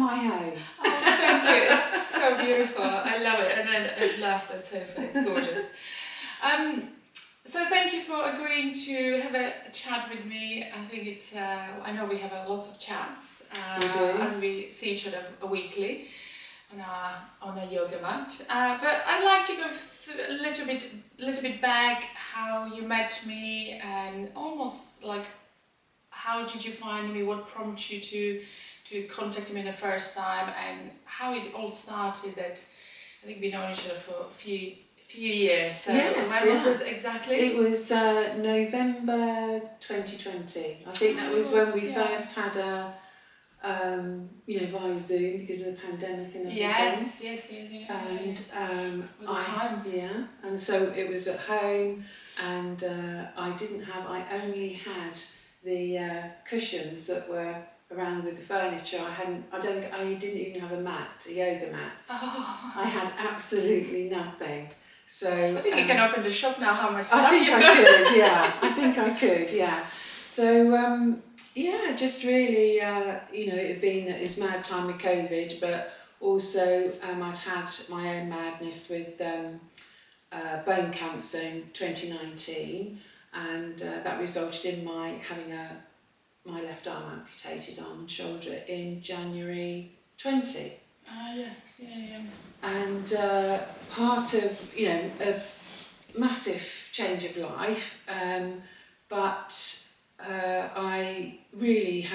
my home. Oh, thank you. It's so beautiful. I love it. And I love that sofa. It's gorgeous. So thank you for agreeing to have a chat with me. I think it's, I know we have lots of chats as we see each other weekly on a yoga mat. But I'd like to go through a little bit back how you met me and almost like how did you find me, what prompted you to contact me the first time, and how it all started. That I think we've known each other for a few years. So when was this exactly? It was November 2020. I think that was when we first had a via Zoom because of the pandemic and everything. Yes. And times. Yeah, and so it was at home, and I only had the cushions that were around with the furniture. I didn't even have a yoga mat. Oh. I had absolutely nothing. So I think you can open the shop now. How much stuff I think you've I got? could, yeah. I think I could, yeah. So just really, it's mad time with COVID, but also I'd had my own madness with bone cancer in 2019, and that resulted in my having my left arm amputated, arm and shoulder, in January 20. Ah, yes, yeah. And part of, a massive change of life, but I really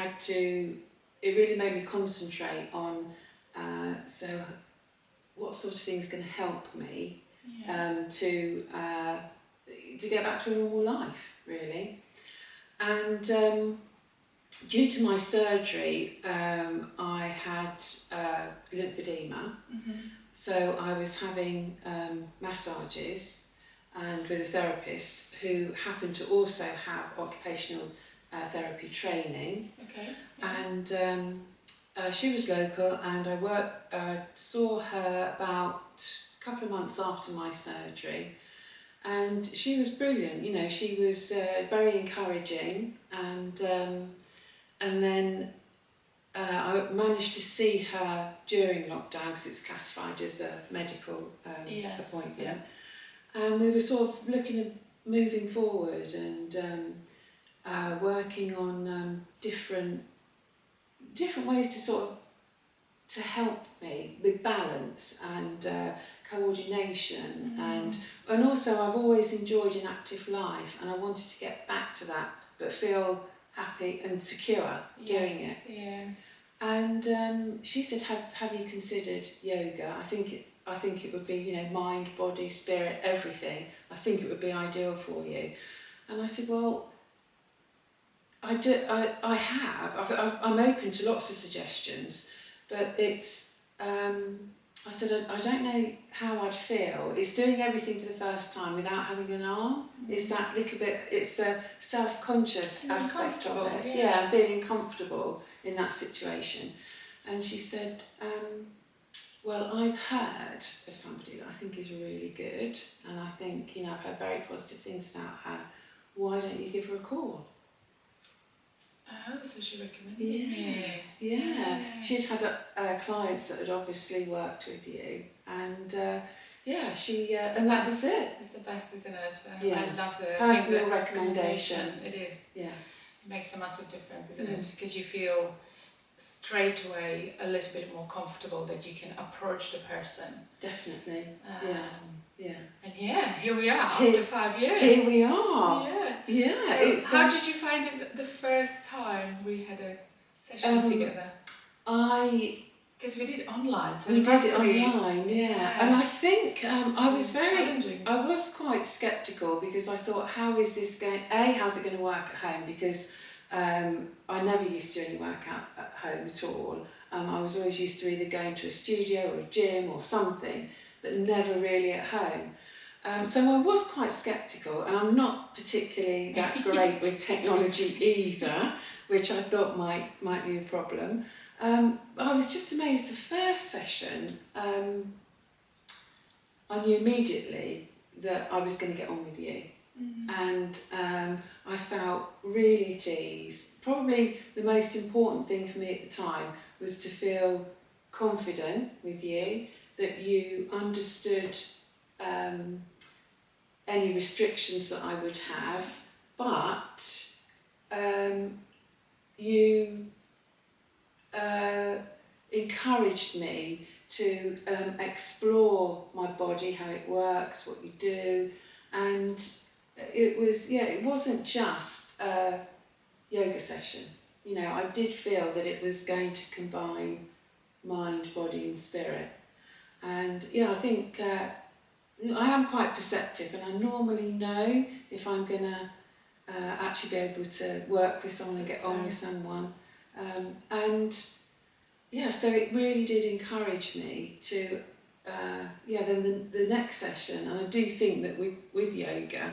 it really made me concentrate on, so what sort of thing's going to help me to get back to a normal life, really. And due to my surgery, I had lymphoedema, so I was having massages and with a therapist who happened to also have occupational therapy training. Okay. And she was local, and I saw her about a couple of months after my surgery, and she was brilliant. She was very encouraging, and then I managed to see her during lockdown because it's classified as a medical appointment. Yeah. And we were sort of looking at moving forward and working on different ways to help me with balance and coordination, and also I've always enjoyed an active life, and I wanted to get back to that but feel happy and secure doing it. Yeah. And she said, have you considered yoga? I think it would be, mind, body, spirit, everything. I think it would be ideal for you. And I said, well, I'm open to lots of suggestions, but it's, I said, I don't know how I'd feel. It's doing everything for the first time without having an arm. It's that little bit, it's a self-conscious aspect of it. Yeah, feeling comfortable in that situation. And she said, well, I've heard of somebody that I think is really good, and I think, I've heard very positive things about her. Why don't you give her a call? Oh, so she recommended me. Yeah. She'd had clients that had obviously worked with you, and and that was it. It's the best, isn't it? I love the personal recommendation. It is. Yeah. It makes a massive difference, isn't it? Because you feel straight away a little bit more comfortable that you can approach the person. Definitely. And here we are after 5 years. Here we are. Yeah. So how did you find it the first time we had a session together? Because we did it online. So we did it online, and I think I was quite sceptical, because I thought, how's it going to work at home? Because I never used to do any workout at home at all. I was always used to either going to a studio or a gym or something, but never really at home. So I was quite sceptical, and I'm not particularly that great with technology either, which I thought might be a problem. I was just amazed. The first session, I knew immediately that I was going to get on with you. And I felt really at ease. Probably the most important thing for me at the time was to feel confident with you, that you understood any restrictions that I would have, but you encouraged me to explore my body, how it works, what you do, and it wasn't just a yoga session. You know, I did feel that it was going to combine mind, body and spirit. And I think I am quite perceptive, and I normally know if I'm going to actually be able to work with someone and get on with someone. So it really did encourage me to, then the next session, and I do think that with yoga,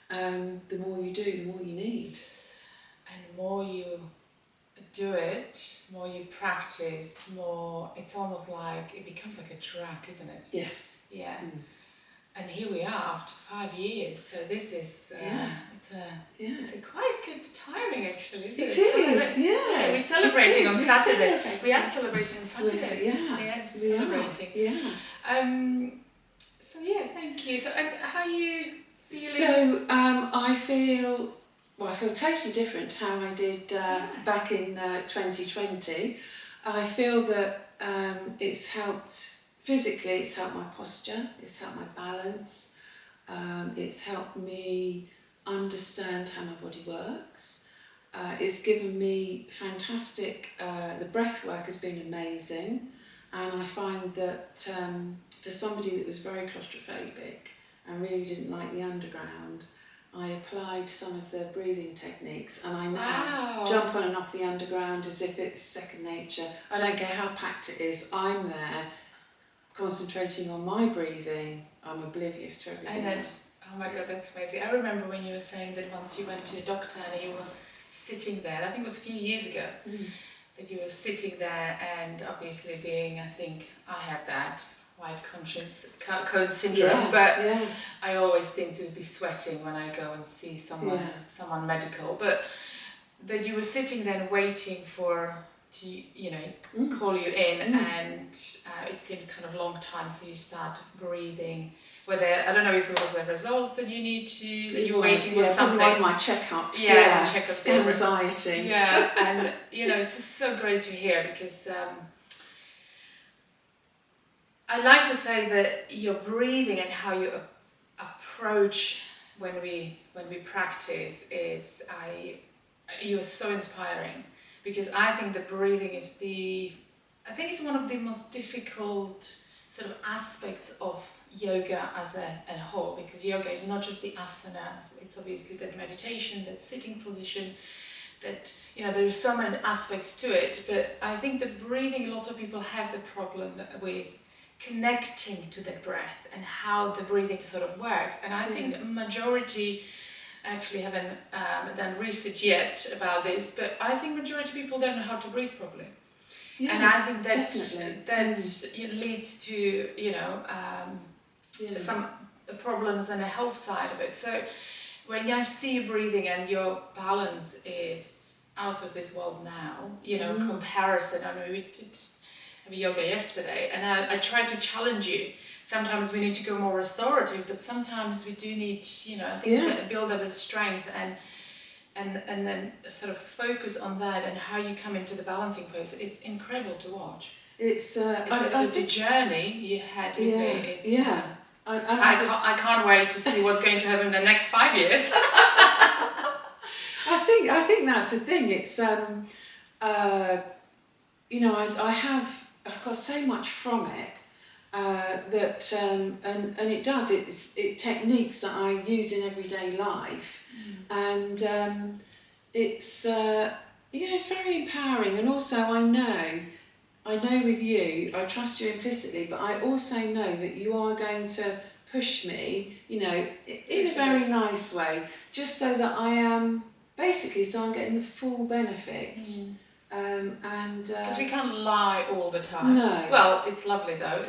the more you do, the more you need. And the more you do it, more you practice, more, it's almost like, it becomes like a drug, isn't it? Yeah. Yeah. And here we are after 5 years, so this is, it's a quite good timing actually, isn't it? It is, yeah. We're celebrating on Saturday. We are celebrating on Saturday. Yeah. We're celebrating. Yeah. So thank you. So how are you feeling? So I feel totally different to how I did back in 2020. I feel that it's helped physically, it's helped my posture, it's helped my balance, it's helped me understand how my body works. It's given me fantastic, the breath work has been amazing, and I find that for somebody that was very claustrophobic and really didn't like the underground, I applied some of the breathing techniques, and I now jump on and off the underground as if it's second nature. I don't care how packed it is, I'm there concentrating on my breathing. I'm oblivious to everything else. Oh my God, that's amazing. I remember when you were saying that once you went to a doctor and you were sitting there, I think it was a few years ago, that you were sitting there, and obviously being, I think I have that white conscience code syndrome, but I always think to be sweating when I go and see someone medical, but that you were sitting there waiting to call you in, and it seemed kind of long time, so you start breathing. I don't know if it was a result that you were waiting for something. One of my checkups. Checkups. Anxiety. Yeah, and it's just so great to hear, because I like to say that your breathing and how you approach when we practice, you are so inspiring, because I think the breathing is it's one of the most difficult sort of aspects of yoga as a whole, because yoga is not just the asanas, it's obviously that meditation, that sitting position, that there are so many aspects to it, but I think the breathing, a lot of people have the problem with connecting to that breath and how the breathing sort of works, and I think a majority actually haven't done research yet about this, but I think majority of people don't know how to breathe properly. And I think that leads to some problems on the health side of it. So when I see you breathing and your balance is out of this world now, comparison, I know we did have yoga yesterday, and I try to challenge you. Sometimes we need to go more restorative, but sometimes we do need, build up a strength and then sort of focus on that and how you come into the balancing pose. It's incredible to watch. It's the journey you had with me. I can't wait to see what's going to happen in the next 5 years. I think that's the thing. It's I've got so much from it that and it does. It's techniques that I use in everyday life, and it's it's very empowering. And also I know with you, I trust you implicitly, but I also know that you are going to push me, in a very nice way, just so that I am so I'm getting the full benefit. Because we can't lie all the time. No. Well, it's lovely though.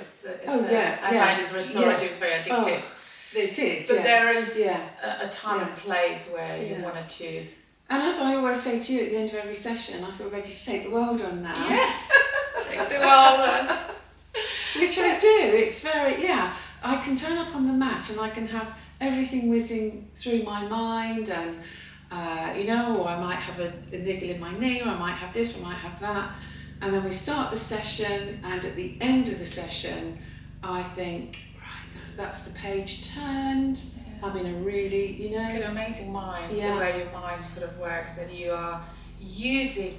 I find it restorative is very addictive. Oh, it is. But there is a time and place where you wanted to. And as I always say to you at the end of every session, I feel ready to take the world on now. Yes. take the world on. Which I do. It's very, I can turn up on the mat and I can have everything whizzing through my mind, and or I might have a niggle in my knee, or I might have this, or I might have that. And then we start the session, and at the end of the session, I think, right, that's the page turned. Yeah. I'm in a really, You've got an amazing mind, the way your mind sort of works, that you are using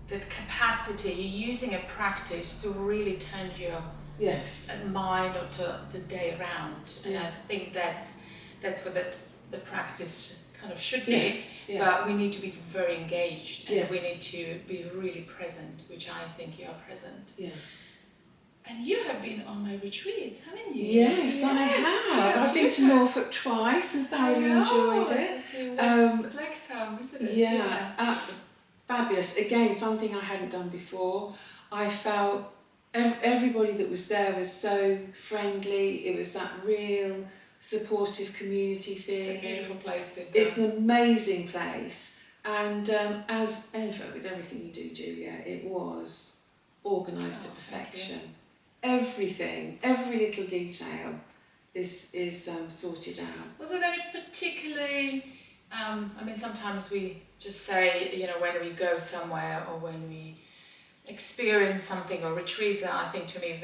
the capacity, you're using a practice to really turn your mind or to the day around. And I think that's what the practice kind of should be. Yeah. But we need to be very engaged, and we need to be really present, which I think you are present. Yeah. And you have been on my retreats, haven't you? Yes, I have. I've been to Norfolk twice and thoroughly enjoyed it. It's like some, isn't it? Yeah. Fabulous. Again, something I hadn't done before. I felt everybody that was there was so friendly. It was that real supportive community feeling. It's a beautiful place to go. It's an amazing place, and as ever with everything you do, Julia, it was organised to perfection. Everything, every little detail is sorted out. Was there any particularly? Sometimes we just say, when we go somewhere or when we experience something, or retreats are, I think, to me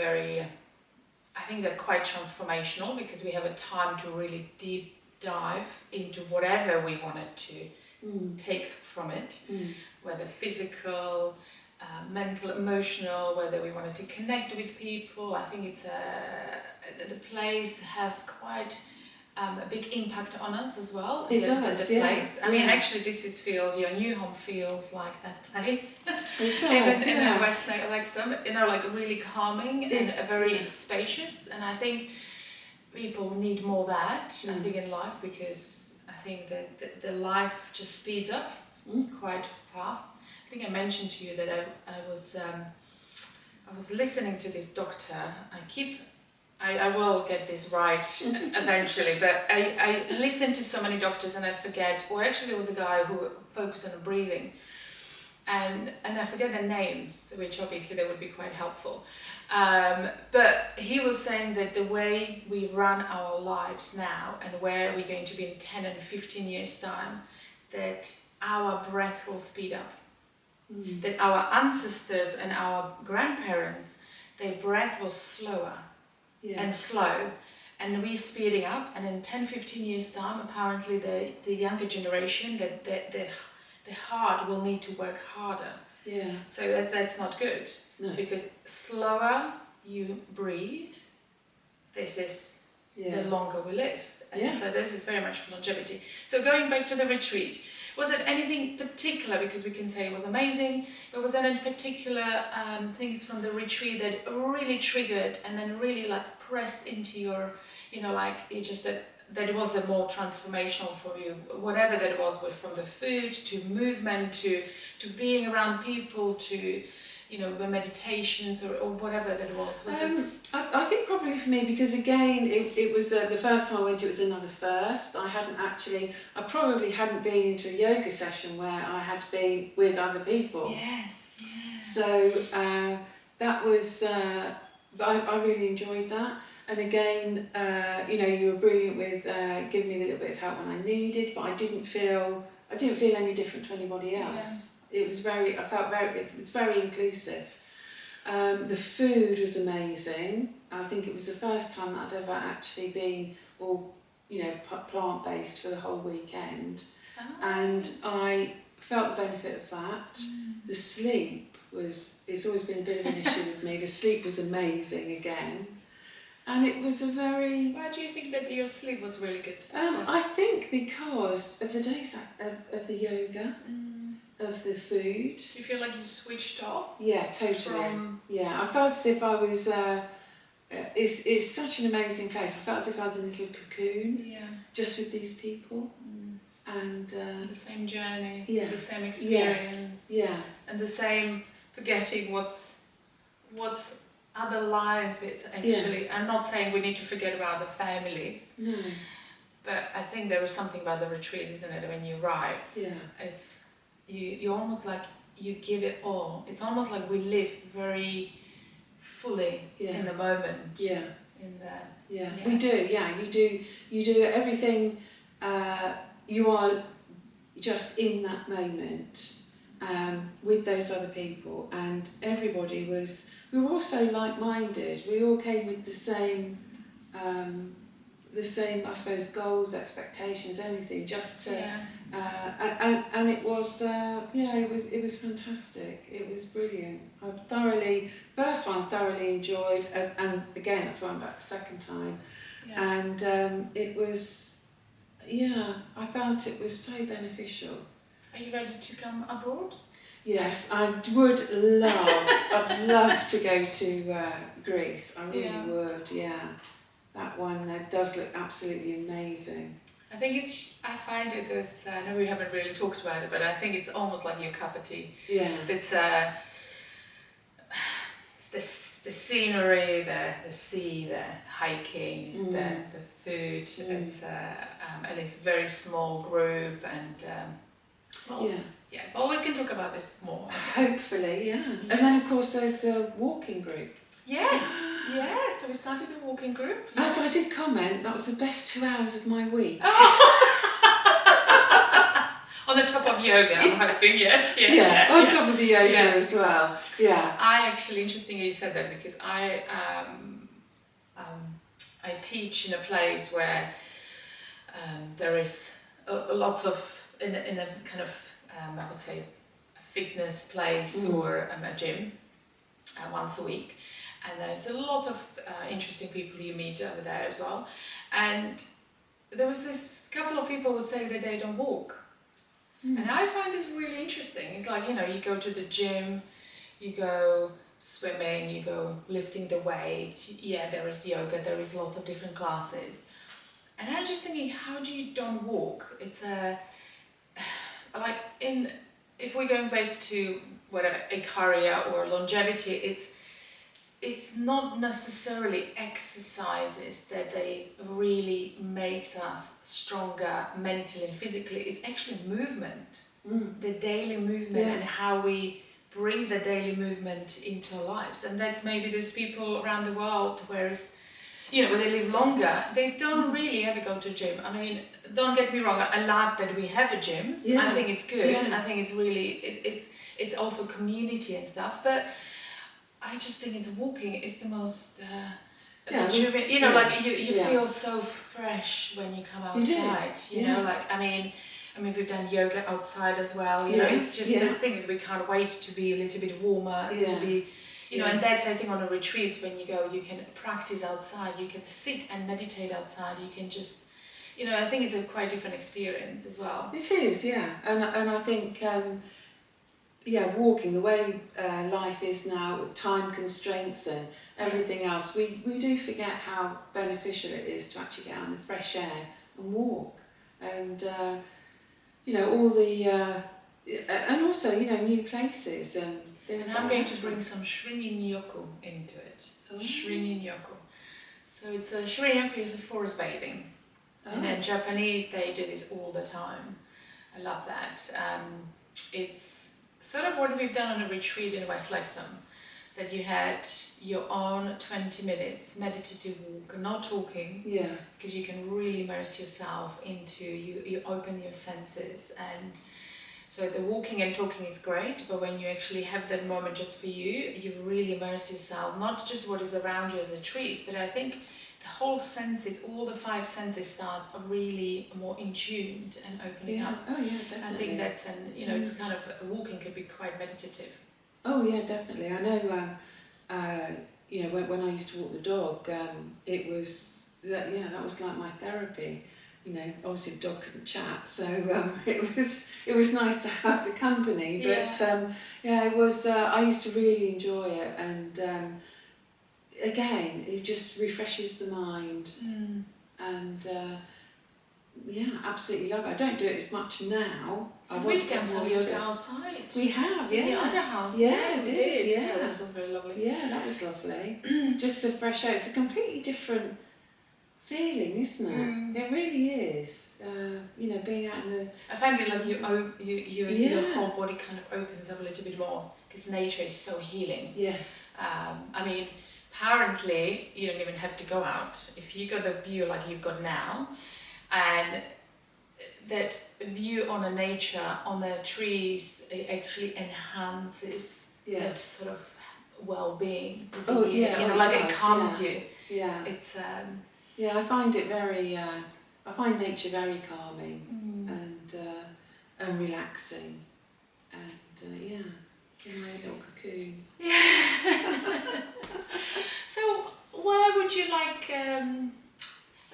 I think they're quite transformational, because we have a time to really deep dive into whatever we wanted to take from it, whether physical, mental, emotional, whether we wanted to connect with people. I think it's the place has quite a big impact on us as well. It does, the place. I mean, actually, this feels, your new home feels like that place. It does, in West Wrexham, like really calming and very spacious. And I think people need more of that, I think, in life, because I think that the life just speeds up quite fast. I think I mentioned to you that I was listening to this doctor. I will get this right eventually, but I listen to so many doctors and I forget, or actually there was a guy who focused on breathing, and I forget their names, which obviously they would be quite helpful. But he was saying that the way we run our lives now, and where we're going to be in 10 and 15 years time, that our breath will speed up. That our ancestors and our grandparents, their breath was slower. And slow, and we're speeding up, and in 10-15 years time, apparently the younger generation, that the heart will need to work harder. So that's not good. No. Because slower you breathe, this is the longer we live, and so this is very much for longevity. So going back to the retreat, was it anything particular, because we can say it was amazing, but was there any particular things from the retreat that really triggered and then really pressed into your, it just that it was a more transformational for you, whatever that was, from the food to movement to being around people to, the meditations or whatever that was it? I think probably for me, because again, it was the first time I went, it was another first. I probably hadn't been into a yoga session where I had been with other people. Yes, yeah. So that was, I really enjoyed that. And again, you were brilliant with giving me the little bit of help when I needed, but I didn't feel any different to anybody else. It was it was very inclusive. The food was amazing. I think it was the first time that I'd ever actually been all, plant-based for the whole weekend. And I felt the benefit of that. The sleep it's always been a bit of an issue with me. The sleep was amazing again. And it was a very... Why do you think that your sleep was really good? I think because of the days of the yoga, of the food. Do you feel like you switched off? Yeah, totally. I felt as if I was... it's such an amazing place. I felt as if I was in a little cocoon, just with these people. And the same journey, the same experience, and the same forgetting what's other life. It's actually, I'm not saying we need to forget about the families, but I think there is something about the retreat, isn't it? When you arrive, it's you almost like you give it all. It's almost like we live very fully in the moment. Yeah. In the We do. Yeah, you do everything. You are just in that moment with those other people, and everybody was. We were all so like-minded. We all came with the same, I suppose, goals, expectations, anything. Just to, and it was, it was fantastic. It was brilliant. First one thoroughly enjoyed, and again that's why I'm back the second time. Yeah. And it was, I felt it was so beneficial. Are you ready to come abroad? Yes, I would love. I'd love to go to Greece. I really would. Yeah, that one does look absolutely amazing. I think I find it as, I know we haven't really talked about it, but I think it's almost like your cup of tea. Yeah. It's the scenery, the sea, the hiking, the food. It's and it's a very small group, and well, we can talk about this more. Hopefully, yeah. And then of course there's the walking group. Yes, so we started the walking group. Yeah. So I did comment, that was the best 2 hours of my week. On the top of yoga, I'm hoping, yes. On top of the yoga as well. Yeah. I actually, interestingly you said that, because I teach in a place where there is lots of, in a kind of, I would say, a fitness place or a gym once a week. And there's a lot of interesting people you meet over there as well. And there was this couple of people who say that they don't walk. And I find this really interesting. It's like, you go to the gym, you go swimming, you go lifting the weights. Yeah, there is yoga, there is lots of different classes. And I'm just thinking, how do you don't walk? It's if we're going back to whatever, Ikaria or longevity, it's not necessarily exercises that they really makes us stronger mentally and physically. It's actually movement, the daily movement, and how we bring the daily movement into our lives. And that's maybe those people around the world, whereas, when they live longer, they don't really ever go to a gym. I mean, don't get me wrong, I love that we have a gym. I think it's good. I think it's really, it's also community and stuff, but I just think it's walking is the most like you feel so fresh when you come outside. You know, like I mean we've done yoga outside as well. You know, it's just this thing is we can't wait to be a little bit warmer, to be, and that's I think on a retreat when you go, you can practice outside, you can sit and meditate outside, you can just, I think it's a quite different experience as well. It is, and I think. Walking, the way life is now with time constraints and everything else, we do forget how beneficial it is to actually get out in the fresh air and walk. And, all the, and also, new places and things. And I'm going to bring some Shrininyoku into it. Shrininyoku. So it's Shrininyoku is a forest bathing. And in Japanese, they do this all the time. I love that. It's sort of what we've done on a retreat in West Lexham, that you had your own 20 minutes meditative walk, not talking, because you can really immerse yourself into, you open your senses. And so the walking and talking is great, but when you actually have that moment just for you, you really immerse yourself, not just what is around you as a trees, but I think the whole senses, all the 5 senses start really more in tune and opening up. Oh yeah, definitely. I think that's, it's kind of, walking could be quite meditative. Oh yeah, definitely. I know, when I used to walk the dog, it was, that was like my therapy. Obviously the dog couldn't chat, so it was nice to have the company, but it was, I used to really enjoy it, and again, it just refreshes the mind, and absolutely love it. I don't do it as much now. We've done some yoga outside. We have, in the other house. Yeah, we did. Yeah, that was very lovely. Yeah, that was lovely. Just the fresh air. It's a completely different feeling, isn't it? It really is. Being out in the. I find it like your whole body kind of opens up a little bit more, because this nature is so healing. Yes. I mean, apparently you don't even have to go out. If you got the view like you've got now, and that view on the nature, on the trees, it actually enhances that sort of well-being. It calms you. Yeah. It's I find it very. I find nature very calming and relaxing, and in my little cocoon. Yeah. So, where would you like?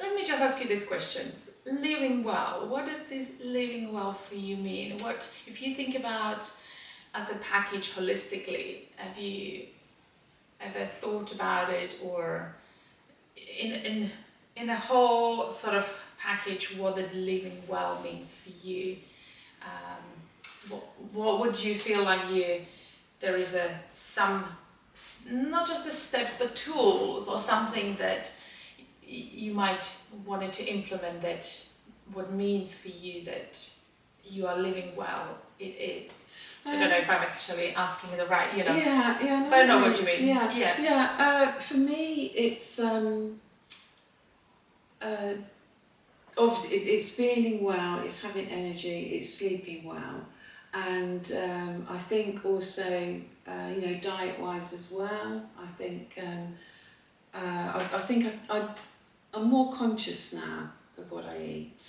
Let me just ask you these questions. Living well. What does this living well for you mean? What, if you think about as a package holistically, have you ever thought about it, or in a whole sort of package, what the living well means for you? What would you feel like there is some, not just the steps, but tools or something that you might want to implement, that what means for you that you are living well, it is. I don't know if I'm actually asking the right, No, but I know what you mean. For me, it's obviously it's feeling well, it's having energy, it's sleeping well, and I think also diet wise as well. I think I'm more conscious now of what I eat.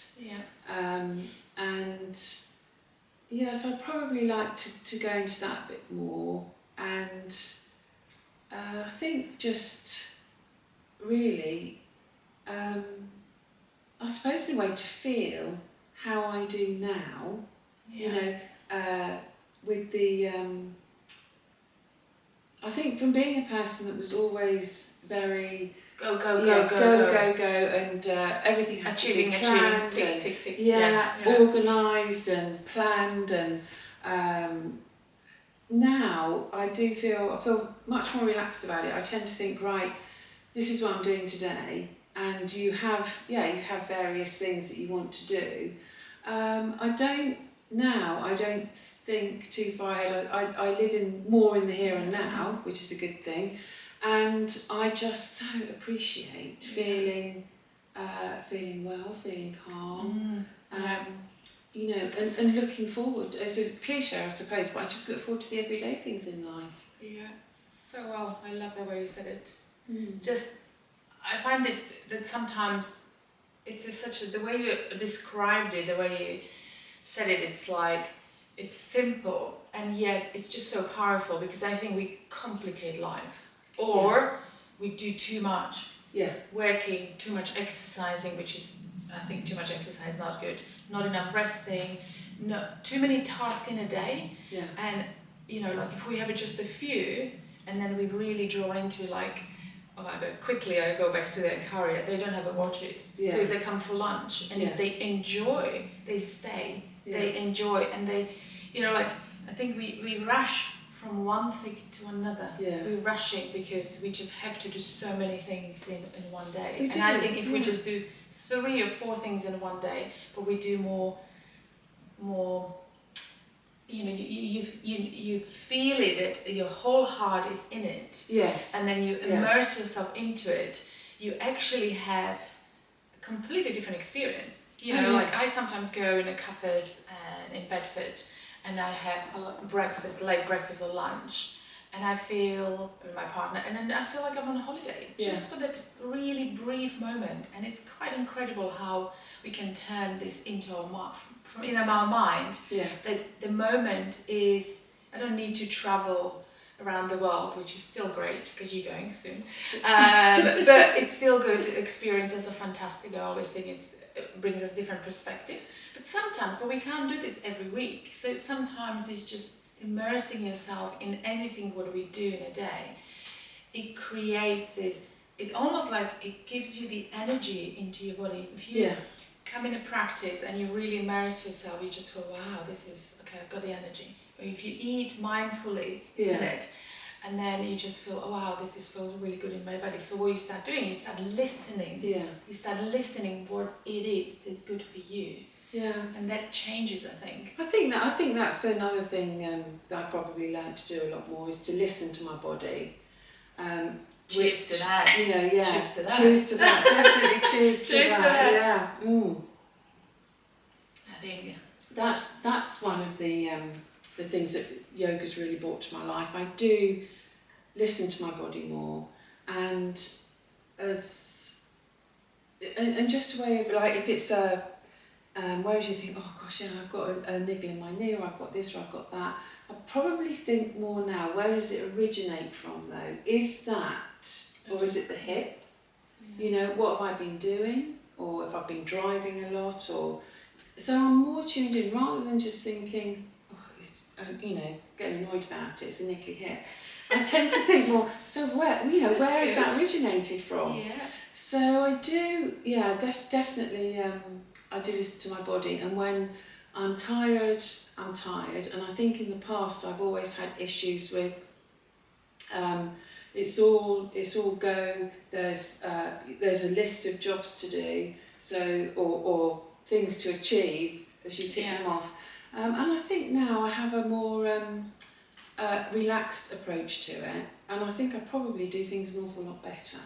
So I'd probably like to go into that a bit more, and I think just really, I suppose in a way to feel how I do now, with the, I think from being a person that was always very go, and everything had to be planned, tick. organised and planned, and now I feel much more relaxed about it. I tend to think, right, this is what I'm doing today, and you have various things that you want to do. I don't think too far ahead. I live more in the here and now, which is a good thing. And I just so appreciate feeling well, feeling calm, and looking forward. It's a cliche, I suppose, but I just look forward to the everyday things in life. Yeah, so well. I love the way you said it. Just, I find it that sometimes it's the way you described it, the way you said it, it's like, it's simple, and yet it's just so powerful, because I think we complicate life. Or we do too much working, too much exercising, which is, I think too much exercise not good, not enough resting, too many tasks in a day, and like if we have just a few, and then we really draw into like, I go back to their career, they don't have a watches, so if they come for lunch, and if they enjoy, they stay, they enjoy, and they, I think we rush from one thing to another. We're rushing because we just have to do so many things in one day. And I think if we just do 3 or 4 things in one day, but we do more, you feel it, that your whole heart is in it. Yes. And then you immerse yourself into it. You actually have a completely different experience. Like I sometimes go in a cafes in Bedford, and I have a late breakfast or lunch, and I feel with my partner, and then I feel like I'm on holiday, just for that really brief moment. And it's quite incredible how we can turn this into our mind, that the moment is, I don't need to travel around the world, which is still great, because you're going soon, but it's still good. Experiences are fantastic. I always think it brings us different perspective. But sometimes, we can't do this every week. So sometimes it's just immersing yourself in anything what we do in a day. It creates this, it's almost like it gives you the energy into your body. If you come in a practice and you really immerse yourself, you just feel, wow, this is, okay, I've got the energy. Or if you eat mindfully, isn't it? And then you just feel, oh wow, feels really good in my body. So what you start doing, you start listening. You start listening what it is that's good for you. Yeah. And that changes, I think. I think that's another thing that I probably learned to do a lot more, is to listen to my body. Cheers to that. You know, yeah. Cheers to that. Cheers to that. Definitely cheers to that. Yeah. I think that's one of the things that yoga's really brought to my life. I do listen to my body more, and just a way of, like, if it's whereas you think, oh gosh, yeah, I've got a niggle in my knee, or I've got this, or I've got that. I probably think more now, where does it originate from though? Is that, or is it the hip? Yeah. You know, what have I been doing? Or if I've been driving a lot, or... So I'm more tuned in, rather than just thinking, oh, it's, you know, getting annoyed about it, it's a niggly hip. I tend to think more, so where has that originated from? Yeah. So I do, yeah, definitely, I do listen to my body, and when I'm tired, I'm tired. And I think in the past I've always had issues with, it's all go. There's a list of jobs to do, so or things to achieve as you tick them off. And I think now I have a more relaxed approach to it, and I think I probably do things an awful lot better.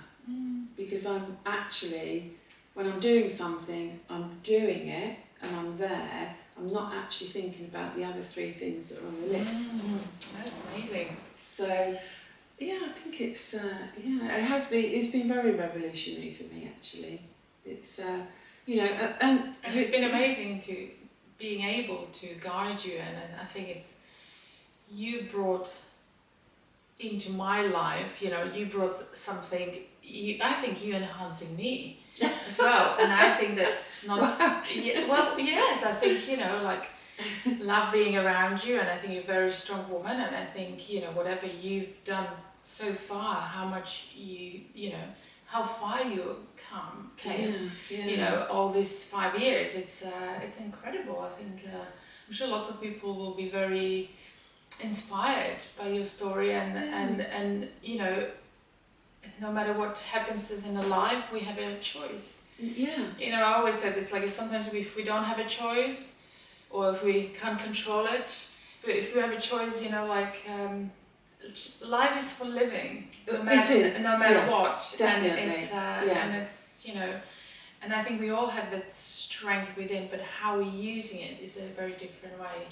Because I'm actually, when I'm doing something, I'm doing it and I'm there. I'm not actually thinking about the other 3 things that are on the list. That's amazing. So, yeah, I think it's it has been. It's been very revolutionary for me, actually. It's you know, and it's been amazing to being able to guide you, and I think it's you brought into my life. You know, you brought something. I think you enhancing me as well, and I think that's not. Well, yes, I think, you know, like, love being around you, and I think you're a very strong woman, and I think, you know, whatever you've done so far, how much you know, how far you came, you know, all these 5 years. It's incredible. I think I'm sure lots of people will be very inspired by your story, and you know, no matter what happens to us in our life, we have a choice. Yeah. You know, I always said this, like, sometimes if we don't have a choice, or if we can't control it, but if we have a choice, you know, like, life is for living, no matter what. Definitely. And it's, you know, and I think we all have that strength within, but how we're using it is a very different way.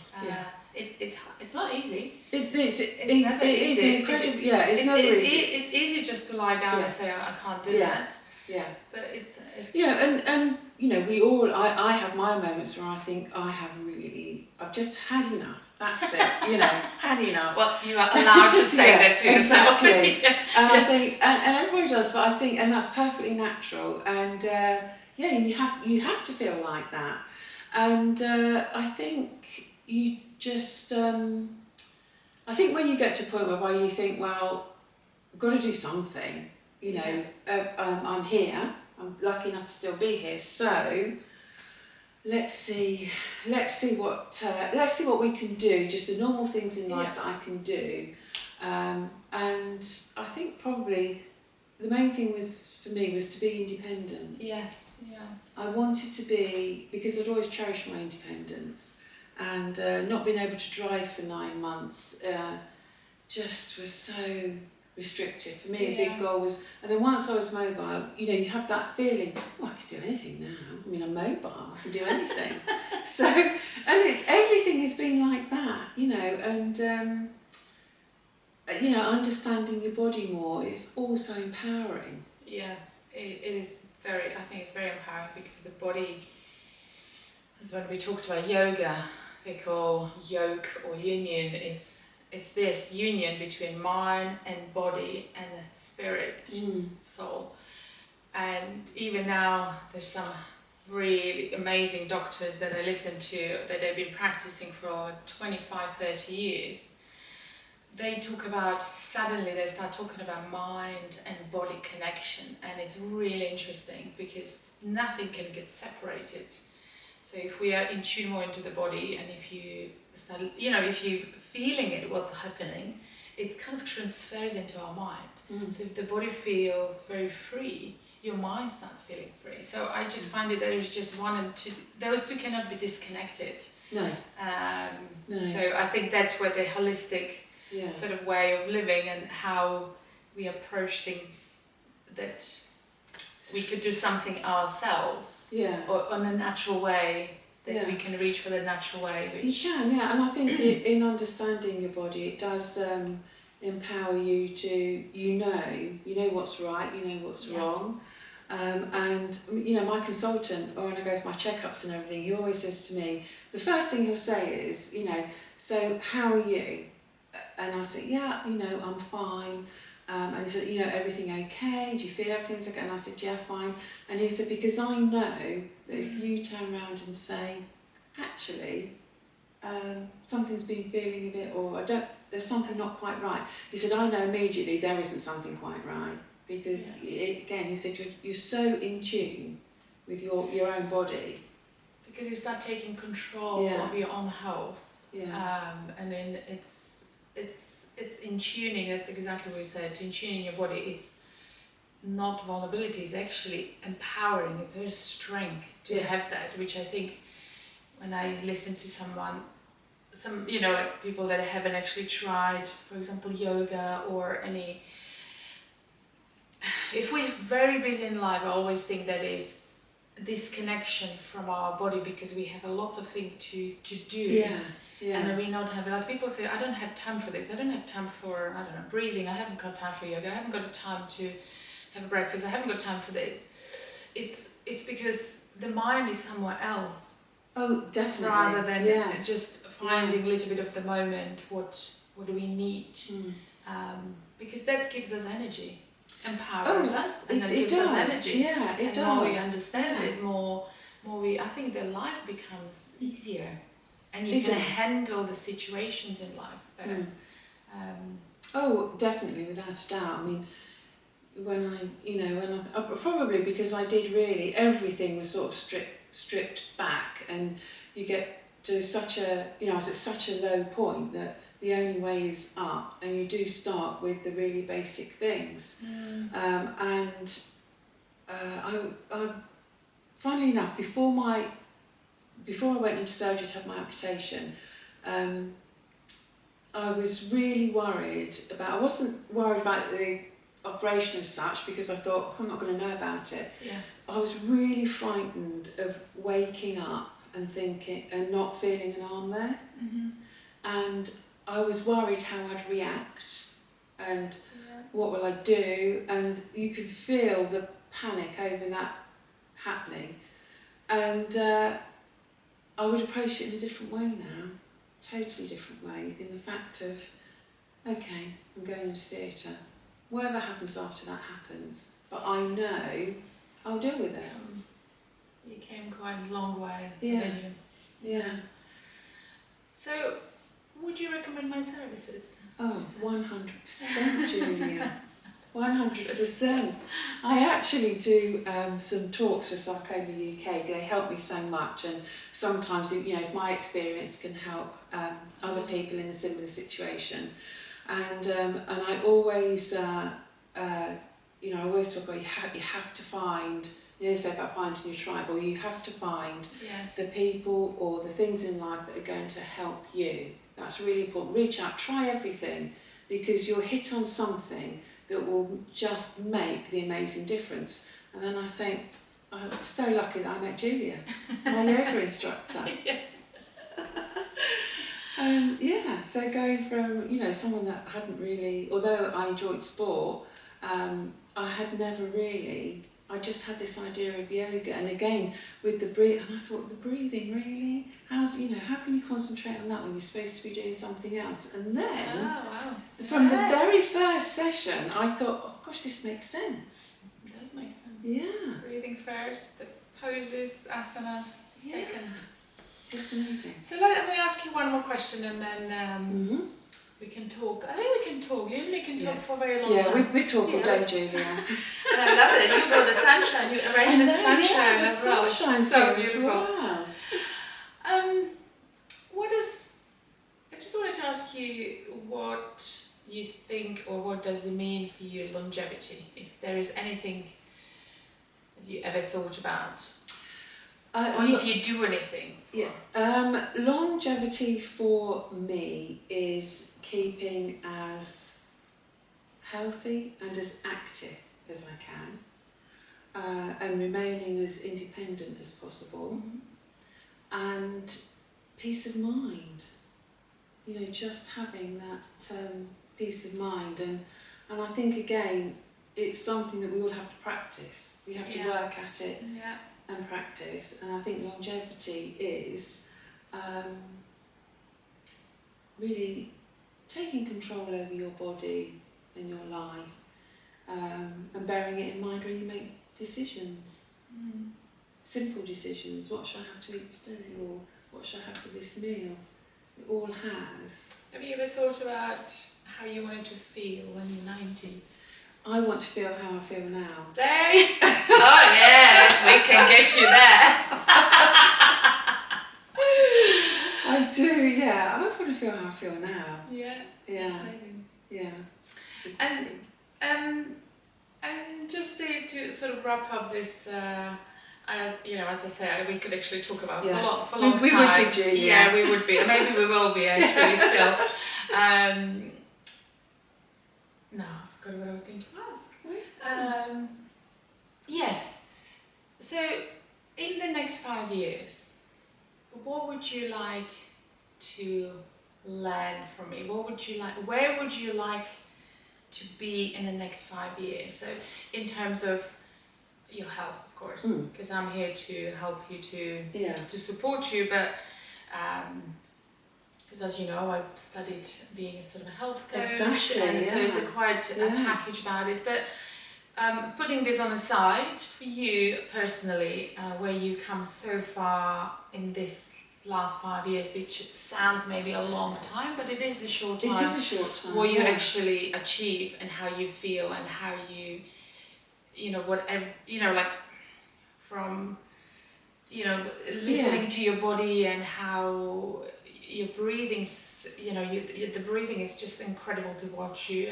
It's not easy. It's never easy. It's incredible. It's easy just to lie down and say, I can't do that. Yeah. But it's you know, and you know, we all. I have my moments where I think I've just had enough. That's it. You know, had enough. Well, you are allowed to say that to yourself. Exactly. And I think, and everybody does, but I think, and that's perfectly natural. And you have to feel like that. And I think you just, I think when you get to a point where you think, well, I've got to do something. You know, I'm here. I'm lucky enough to still be here. So let's see what we can do. Just the normal things in life that I can do. And I think probably the main thing for me was to be independent. Yes. Yeah. I wanted to be, because I'd always cherished my independence, and not being able to drive for 9 months just was so restrictive. For me, a big goal was, and then once I was mobile, you know, you have that feeling, oh, I could do anything now. I mean, I'm mobile, I can do anything. So, and everything has been like that, you know, and you know, understanding your body more is also empowering. Yeah, it is very, I think it's very empowering, because the body, as when we talked about yoga, they call yoke or union, it's this union between mind and body and spirit, soul. And even now, there's some really amazing doctors that I listen to, that they've been practicing for 25, 30 years. They talk about, suddenly they start talking about mind and body connection, and it's really interesting, because nothing can get separated. So if we are in tune more into the body, and if you start, you know, if you feeling it, what's happening, it kind of transfers into our mind. So if the body feels very free, your mind starts feeling free. So I just find it that there's just one and two, those two cannot be disconnected. No. No. So I think that's where the holistic Yeah. sort of way of living and how we approach things, that we could do something ourselves, Yeah. or in a natural way, that Yeah. we can reach for the natural way. You can, yeah, and I think in understanding your body, it does empower you to, you know what's right, you know what's wrong, and my consultant, or when I go for my checkups and everything, he always says to me, the first thing he'll say is, so how are you? And I say, yeah, I'm fine. And he said, everything okay? Do you feel everything's okay? And I said, yeah, fine. And he said, because I know that if you turn around and say, actually, something's been feeling a bit, or there's something not quite right. He said, I know immediately there isn't something quite right. Because, again, he said, you're so in tune with your own body. Because you start taking control of your own health. Yeah. And then it's in tuning, that's exactly what you said, to in tuning your body. It's not vulnerability, it's actually empowering, it's very strength to have that, which I think when I listen to someone, like people that haven't actually tried, for example, yoga or any, if we're very busy in life, I always think that is disconnection from our body, because we have lots of things to do. Yeah. Yeah. And we not have, like people say, I don't have time for this, I don't have time for, I don't know, breathing, I haven't got time for yoga, I haven't got the time to have a breakfast, I haven't got time for this. It's because the mind is somewhere else. Oh, definitely. Rather than just finding a little bit of the moment, what do we need? Because that gives us energy, empowers us, and then gives us energy. Yeah, it and does. The more we understand this, more I think the life becomes easier. And you can handle the situations in life better. Oh, definitely, without a doubt. I mean, when I probably because I did really, everything was sort of stripped back, and you get to such a, I was at such a low point that the only way is up, and you do start with the really basic things. I funnily enough, before I went into surgery to have my amputation, I was really worried about, I wasn't worried about the operation as such, because I thought, I'm not going to know about it. Yes. I was really frightened of waking up and thinking, and not feeling an arm there. And I was worried how I'd react, and what will I do, and you could feel the panic over that happening. And I would approach it in a different way now, totally different way, in the fact of, okay, I'm going into theatre. Whatever happens after that happens, but I know I'll deal with it. You came quite a long way. Yeah. So, would you recommend my services? Oh, 100%, Julia. 100%. I actually do some talks for Sarcoma UK. They help me so much, and sometimes, if my experience can help other people in a similar situation. And I always, I always talk about you have to find. They say about finding your tribe, or you have to find the people or the things in life that are going to help you. That's really important. Reach out, try everything, because you'll hit on something that will just make the amazing difference. And then I say, I'm so lucky that I met Julia, my yoga instructor. So going from, someone that hadn't really, although I enjoyed sport, I had never really, I just had this idea of yoga, and again with the breath, and I thought, the breathing really, how can you concentrate on that when you're supposed to be doing something else? And then from the very first session, I thought, oh gosh, this makes sense. It does make sense. Yeah. Breathing first, the poses, asanas second. Just amazing. So let me ask you one more question, and then we can talk. I think we can talk. You and me can talk for a very long time. Yeah, we talk all day, Julia. And I love it. You brought the sunshine. You arranged the sunshine as well. It's so beautiful. Wow. I just wanted to ask you what you think, or what does it mean for you, longevity? If there is anything Have you ever thought about? Or if you do anything? Longevity for me is keeping as healthy and as active as I can, and remaining as independent as possible, and peace of mind. Just having that peace of mind, and I think again it's something that we all have to practice. We have to work at it and practice, and I think longevity is really taking control over your body and your life, and bearing it in mind when you make decisions. Simple decisions. What shall I have to eat today, or what shall I have for this meal? It all has. Have you ever thought about how you wanted to feel when you're 90? I want to feel how I feel now. There you Oh yeah, we can get you there. I do, yeah. I want to feel how I feel now. Yeah. Yeah. That's amazing. Yeah. And just to sort of wrap up this, as I say, we could actually talk about for a long time. We would be, Julia. Yeah, we would be. Maybe we will be actually still. No, I forgot what I was going to ask. Yes. So, in the next 5 years, what would you like to learn from me? Where would you like to be in the next 5 years? So, in terms of your health, of course, because I'm here to help you to support you, but because as you know, I've studied being a sort of a health coach, exactly, and so it's quite a package about it. But putting this on the side for you personally, where you come so far in this last 5 years, which sounds maybe a long time, but it is a short time. It is a short time. What you actually achieve and how you feel and how you, whatever, like from, listening to your body and how your breathing, the breathing is just incredible to watch you,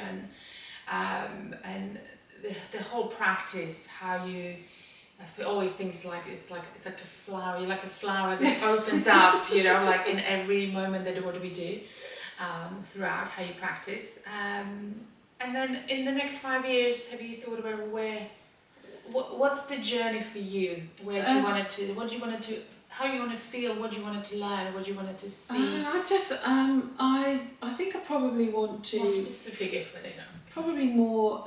and the whole practice, how you. I always think it's like a flower. You're like a flower that opens up, like in every moment that what we do, throughout how you practice. And then in the next 5 years, have you thought about what's the journey for you? Where do you want it to? What do you want it to? How you want to feel? What do you want it to learn? What do you want it to see? I think I probably want to more specific, if they know. Probably more.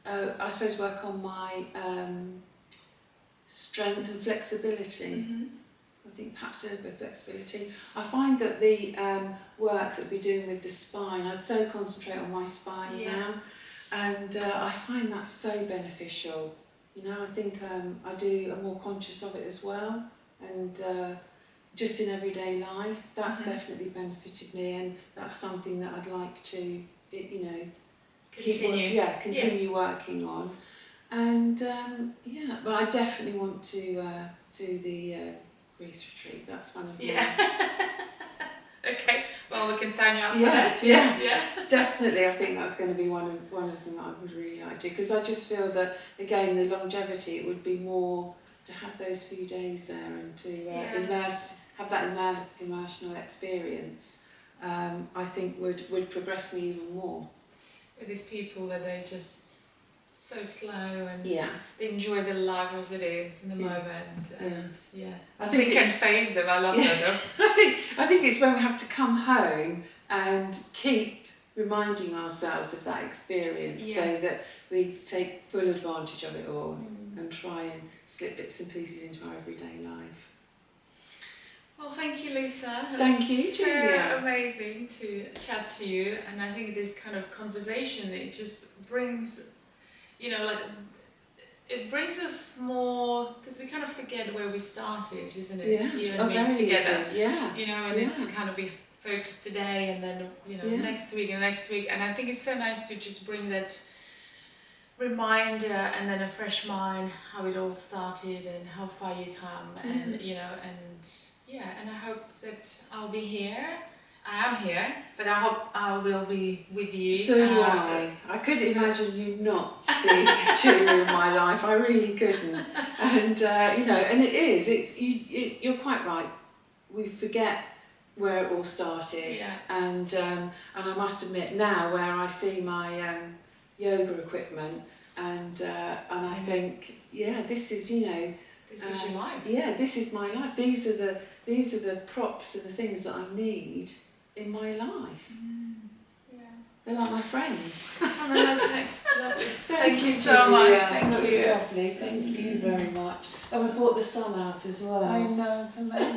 I suppose work on my strength and flexibility. I think perhaps a little bit of flexibility. I find that the work that we're doing with the spine, I'd so concentrate on my spine now, and I find that so beneficial. I think I'm more conscious of it as well, and just in everyday life, that's definitely benefited me, and that's something that I'd like to, continue working on, and but I definitely want to do the Greece retreat. That's one of them. Okay, well we can sign you up for that. Yeah, definitely. I think that's going to be one of them that I would really like to, because I just feel that again the longevity, it would be more to have those few days there and to have that immersional experience. I think would progress me even more. With these people that they just so slow and they enjoy their life as it is in the moment, and I think it can phase them. I love that though. I think it's when we have to come home and keep reminding ourselves of that experience, so that we take full advantage of it all and try and slip bits and pieces into our everyday life. Well, thank you, Lisa. Thank you, Julia. So amazing to chat to you, and I think this kind of conversation, it just brings, it brings us more, because we kind of forget where we started, isn't it? You and me together. And it's kind of we focus today, and then next week, and I think it's so nice to just bring that reminder and then a fresh mind, how it all started and how far you come, and and I hope that I'll be here I am here, but I hope I will be with you. So do I. I couldn't imagine you not being a cheerleader in my life. I really couldn't. And you know, and it is. You're quite right. We forget where it all started. Yeah. And I must admit now, where I see my yoga equipment, and I think, yeah, this is, you know. This is your life. Yeah, this is my life. These are the props and the things that I need in my life. Yeah. They're like my friends. Lovely. Thank you so much. Julia. Thank That was you. lovely. Thank you very much. And we brought the sun out as well. I know, it's amazing.